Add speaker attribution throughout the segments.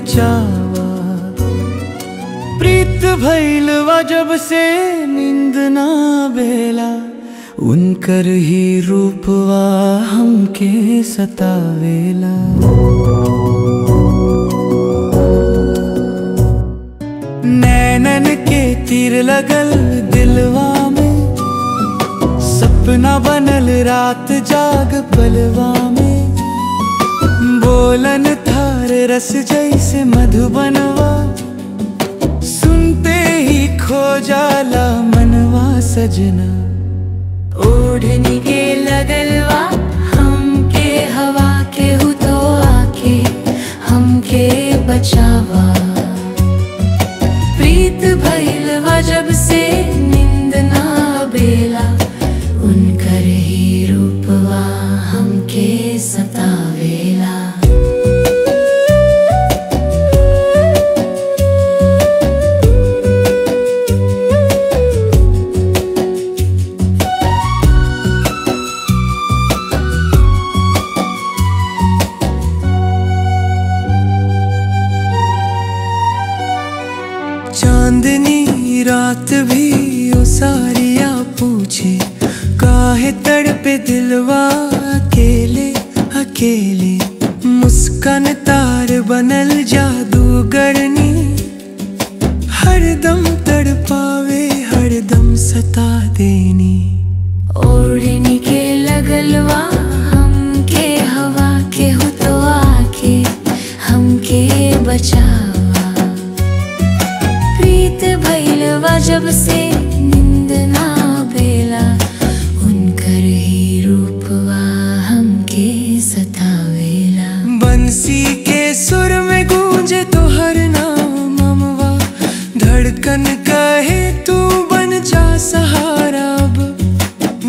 Speaker 1: बचावा। प्रीत भइलवा जब से नींद ना बेला, उनकर ही रूपवा हमके सतावेला। नैनन के तीर लगल दिलवा में, सपना बनल रात जाग पलवा में। बोलन थार रस जैसे मधुबनवा, सुनते ही खो जाला मनवा सजना।
Speaker 2: ओढ़नी के लगलवा हमके हवा के हु तो आके हमके बचावा। प्रीत भइलवा जब से नींद ना बेला, उनकर ही रूपवा हमके सतावेला।
Speaker 1: चांदनी रात भी ओ सारिया पूछे, काहे तड़पे दिलवा अकेले अकेले। मुस्कान तार बनल जादूगरनी, हरदम तड़पावे हरदम सता देनी।
Speaker 2: ओढ़नी के लगलवा हमके हवा के हु तो आके हमके बचावा। प्रीत भइलवा जब से नींद ना बेला, उनकर ही रूपवा हमके सतावेला।
Speaker 1: बंसी के सुर में गूंजे तो हर नाम अमवा, धड़कन कहे तू बन जा सहारा। अब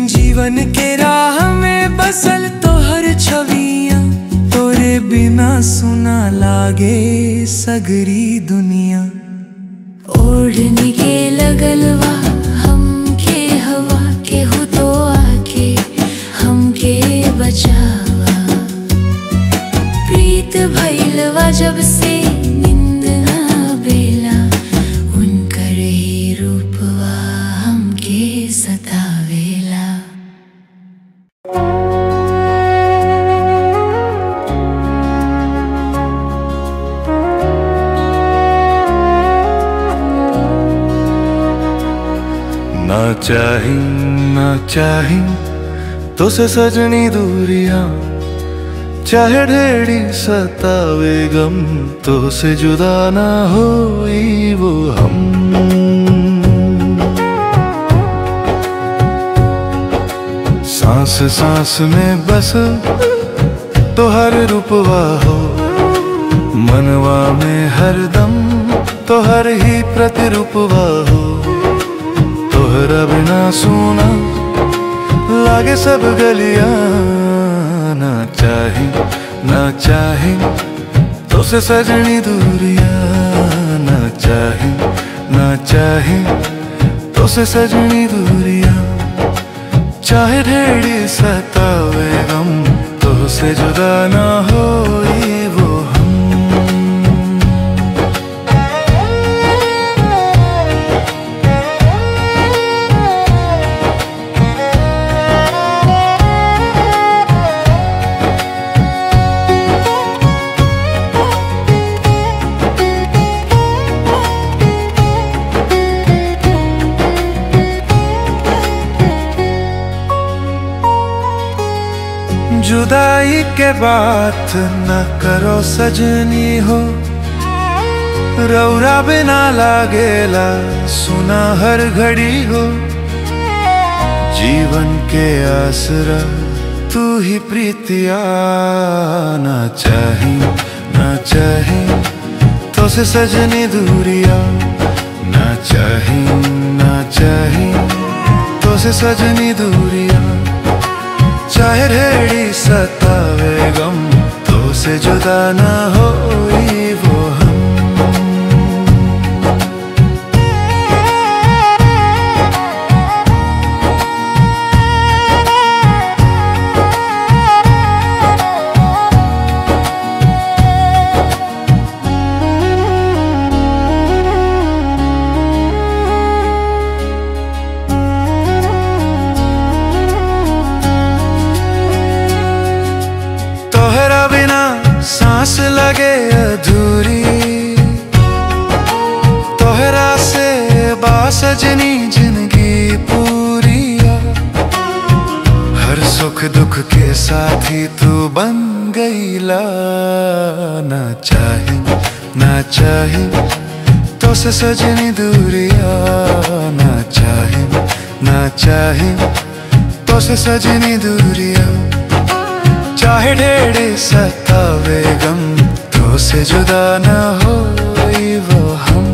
Speaker 1: जीवन के राह में बसल तो हर छवियां, तोरे बिना सुना लागे सगरी दुनिया।
Speaker 2: ओढ़नी के लगलवा हमके हवा के हु तो आके हमके बचावा। प्रीत भइलवा जब से नींद ना बेला, उनकर ही रूपवा हमके सतावेला।
Speaker 3: ना चाही ना चाही तो से सजनी दूरियां, चाहे ढेड़ी सतावे गम तो से जुदा ना होई वो हम। सांस सांस में बस तो हर रूपवा हो, मनवा में हरदम तो हर ही प्रतिरूपवा हो। तोहरा बिना सुना लागे सब गलियां, ना चाही ना चाही तो से सजनी दूरियां। ना चाही ना चाही तो से सजनी दूरियां, चाहे ढेड़ी सतावे गम तो से जुदा ना होई वो हम। जुदाई के बात न करो सजनी हो, रौरा बिना लागेला सुना हर घड़ी हो। जीवन के आसरा तू ही प्रीतिया, ना चाही ना चाही तो से सजनी दूरिया। ना चाही ना चाही तो से सजनी दूरिया, चाहे ढेड़ी सतावे गम तो से जुदा ना होई वो हम। सांस लगे अधूरी, तोहरा से बासजनी जिंदगी पूरी। हर सुख दुख के साथी तू बन गईला। ना चाहे ना चाहे तो से सजनी दूरिया, ना चाहे ना चाहे तो से सजनी दूरिया। चाहे ढेड़े सतावे गम, तो से जुदा ना हो वो हम।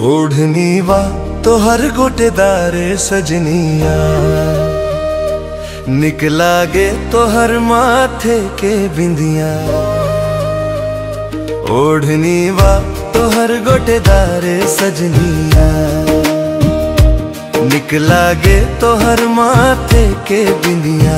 Speaker 3: ओढ़नी वा तो हर गोटेदारे सजनिया, निकला गे तो हर माथे के बिंदिया। ओढ़नी वा तो हर गोटेदारे सजनिया, निकला गे तो हर माथे के बिंदिया।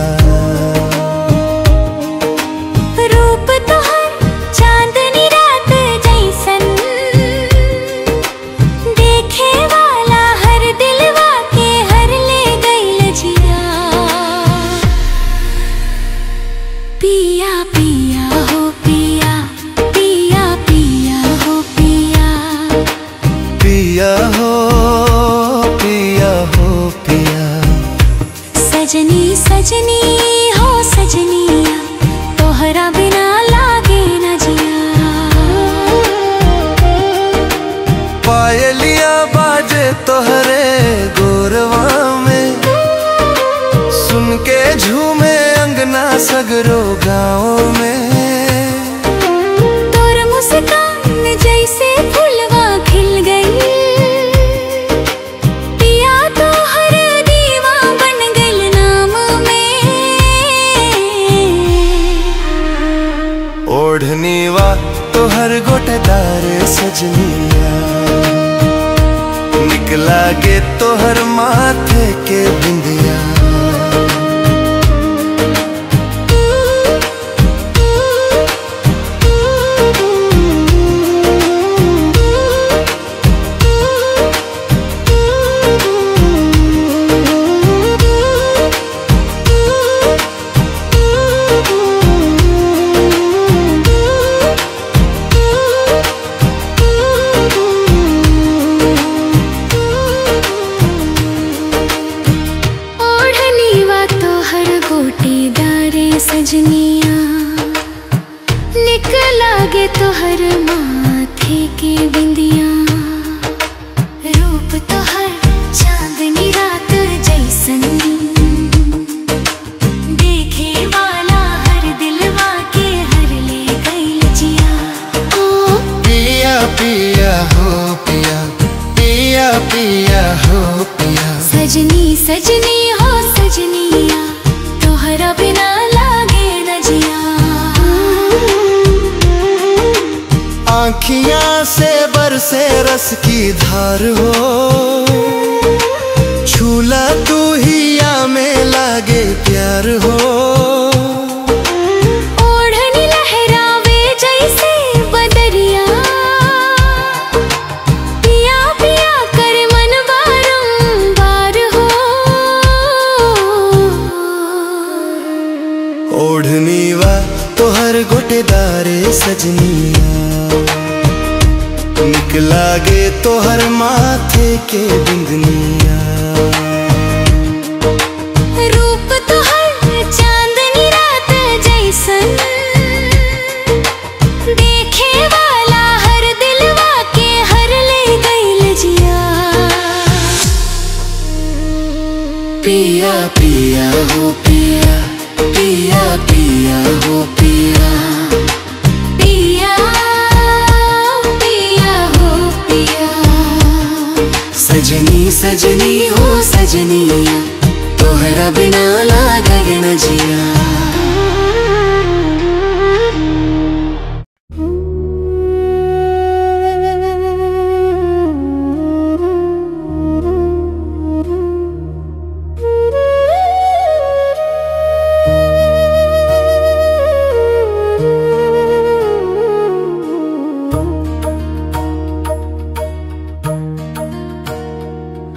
Speaker 3: पिया हो पिया हो पिया,
Speaker 2: सजनी सजनी हो सजनिया, तोहरा बिना लागे न जिया।
Speaker 3: पायलिया बाजे तोहरे गोरवा में, सुन के झूमे अंगना सगरो गाँव में।
Speaker 2: तोर मुस्कान जैसे फूलवा खिल गई, पिया तो हर दीवा बन गइल नाम में।
Speaker 3: ओढ़नी वा तो हर गोटेदार सजनिया, निकला गे तो हर माथे के बिंदिया।
Speaker 2: सजनिया, निकला गे तो हर माथे के बिंदिया। रूप तो हर चांदनी रात जैसन, देखे वाला हर दिलवा के हर ले गइल जिया।
Speaker 3: पिया पिया हो पिया, पिया पिया हो पिया।
Speaker 2: सजनी सजनी हो सजनिया, तोहरा बिना
Speaker 3: आँखियाँ से बरसे रस की धार हो, झूला तू ही या में लागे प्यार हो।
Speaker 2: ओढ़नी लहरावे जैसे बदरिया, पिया पिया कर मन बारंबार हो।
Speaker 3: ओढ़नी वा तो हर गोटेदारे सजनिया, निकला गे तो हर माथे के बिंदनिया।
Speaker 2: रूप तो हर चांदनी रात जैसन, देखे वाला हर दिलवा के हर ले गइल जिया।
Speaker 3: पिया पिया हो पिया, पिया पिया हो पिया।
Speaker 2: पिया पिया हो पिया,
Speaker 3: सजनी सजनी हो सजनिया, तो
Speaker 1: तोहरा बिना लागे न जिया।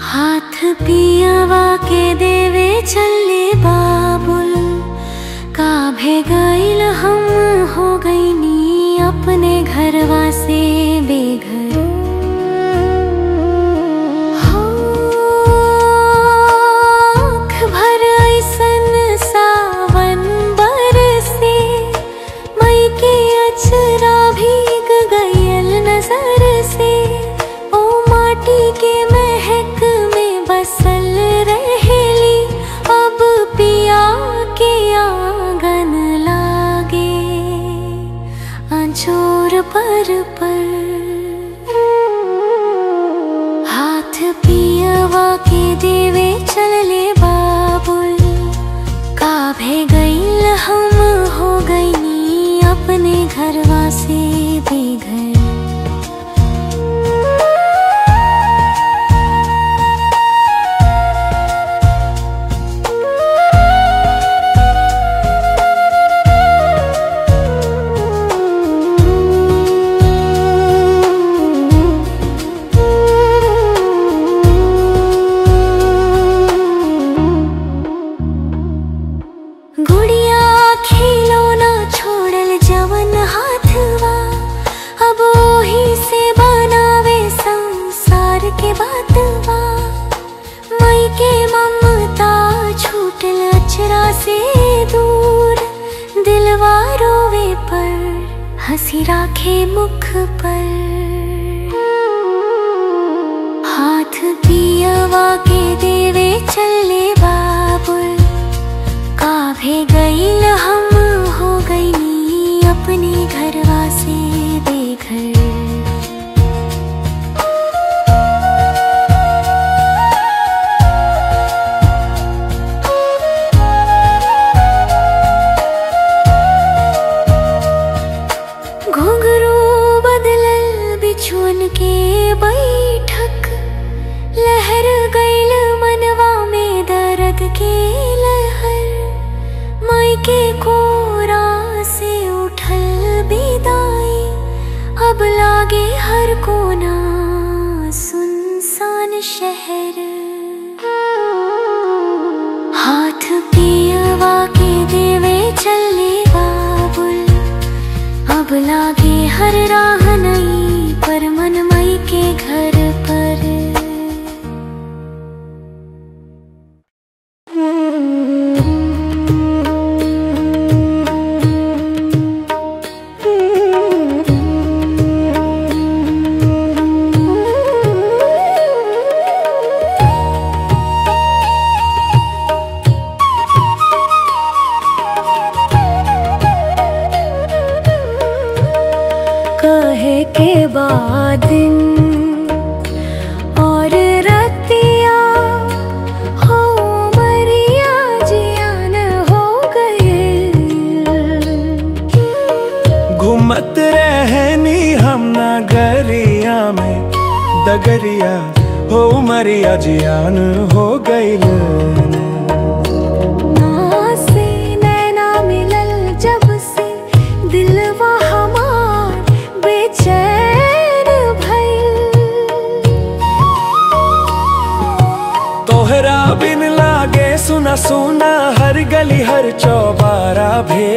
Speaker 2: हाथ पियवा के देवे चले बाबुल, काभे गईल हम हो गईनी अपने घरवा से बेघर। आँख भर ऐसन सावन बरसे, मई के अचरा भीग गईल नजर से। ओ माटी के महक में बसल रहेली, अब पिया के आंगन लागे अंजोर पर। हाथ पियवा के देवे चलले बाबुल, काभे गईल हम हो गईनी अपने घरवा से बेघर। गुड़िया खिलौना छोड़ल जवन हाथवा, अब ओही से बनावे संसार के बातवा। मई के ममता छूटल अचरा से दूर, दिलवा रोवे पर हंसी राखे मुख पर। हाथ पियवा के देवे चले बाबुल, काभे गईल हम हो गईनी अपने घरवा से बेघर। घुंघरू बदलल बिछुअन के बैठक, लहर गईल मनवा में दर्द के लहर। मई के कोरा से उठल विदाई, अब लागे हर कोना सुनसान शहर। हाथ पियवा के देवे चले बाबुल, अब लागे हर राह नई पर मन मई के घर पर। कहे के बाद दिन और रतिया हो मरिया जियान हो गए।
Speaker 1: घूमत रहनी हम नगरिया में, डगरिया हो मरिया जियान हो गईल।
Speaker 2: से नैना मिलल जब से दिलवा हमार बेचैन भइल।
Speaker 1: तोहरा बिन लागे सुना सुना हर गली हर चौबारा भे।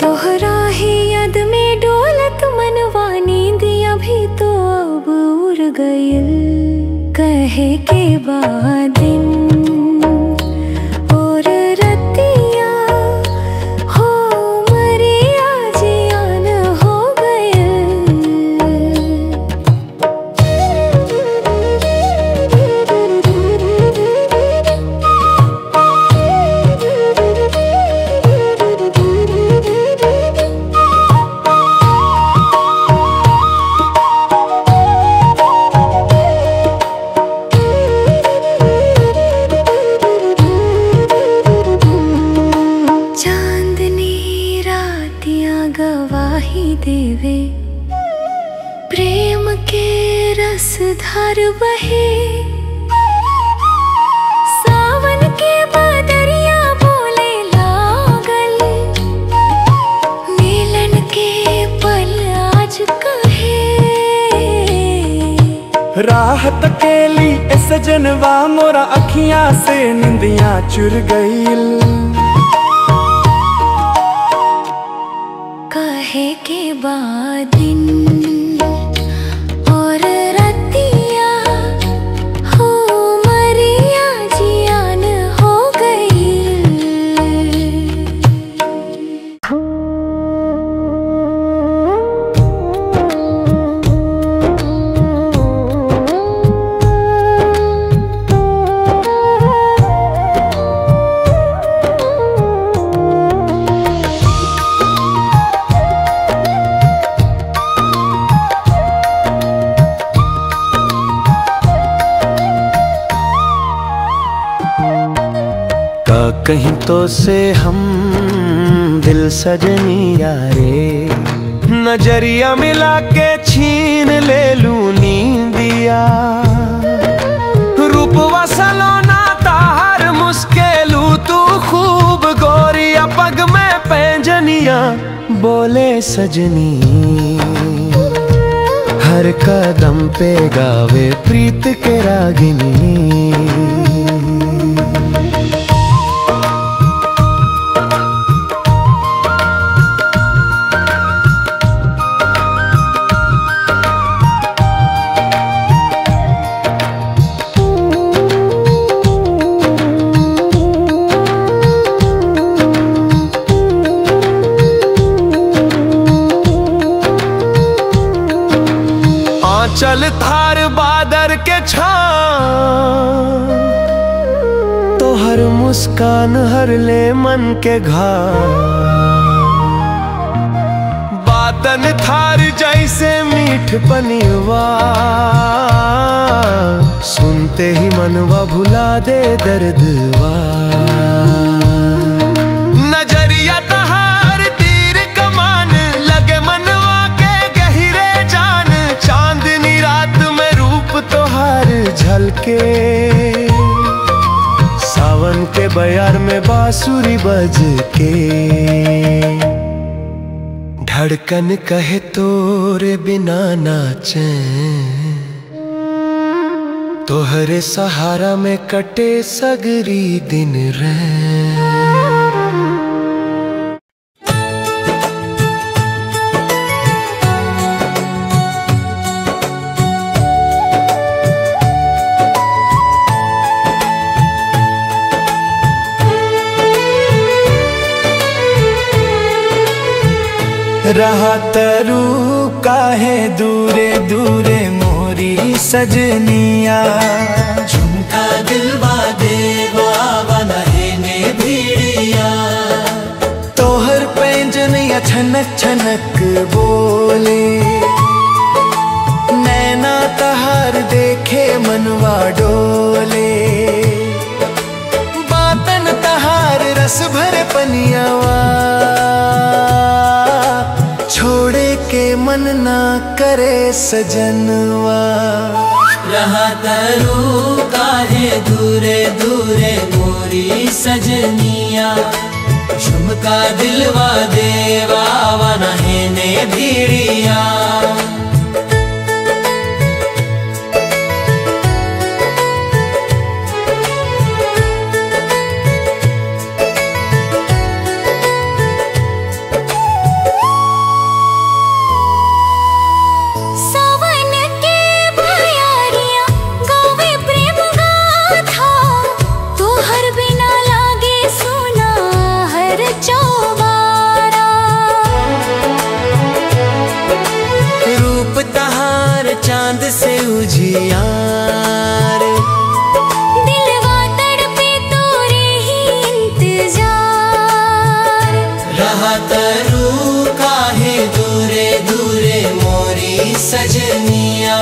Speaker 2: तोहरा ही याद में डोलत मनवा, नींदिया भी तो अब उड़ गइल। कहे के बाद दिन और रतिया हो मरिया जियान हो गइल। धार बहे, सावन के बदरिया बोले लागल, मिलन के पल आज कहे।
Speaker 1: राहत केली ए सजनवा मोरा अखियां से निंदियां चुर गईल।
Speaker 2: कहे के बाद दिन और रतिया हो मरिया जियान हो गई।
Speaker 1: कहीं तो से हम दिल सजनी यारे, नजरिया मिला के छीन ले लूं नींदिया। रूपवा सलोना तार मुस्केलू तू खूब गोरिया, पग में पैंजनिया बोले सजनी। हर कदम पे गावे प्रीत के रागिनी। चल थार बादर के छान, तो हर मुस्कान हर ले मन के घाव। बातन थार जैसे मीठ पनीवा, सुनते ही मनवा भुला दे दर्दवा। नजरिया तहार तीर कमान लगे मनवा के गहिरे जान। चांदनी रात में रूप तोहार झलके, सावन के बयार में बांसुरी बज के। धड़कन कहे तोरे बिना नाचे, तोहरे सहारा में कटे सगरी दिन रैन। रहा तरू काहे दूरे दूरे मोरी सजनिया।
Speaker 4: झुमका दिलवा देवा बनहे ने भीड़िया।
Speaker 1: तोहर पैंजनिया छनक छनक बोले, नैना तहार देखे मनवा डोले। बातन तहार रस भरे पनियावा, छोड़े के मन ना करे सजनवा।
Speaker 4: रहा तरू काहे दूरे दूरे मोरी सजनिया। झुमका दिलवा देवा बनहे ने भीड़िया। चांद से उजियार,
Speaker 2: दिलवा तड़पे तोरे ही इंतजार।
Speaker 4: रहा तरू काहे दूरे दूरे मोरी सजनिया।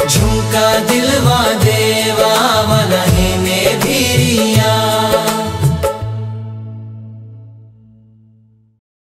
Speaker 4: झुमका दिलवा देवा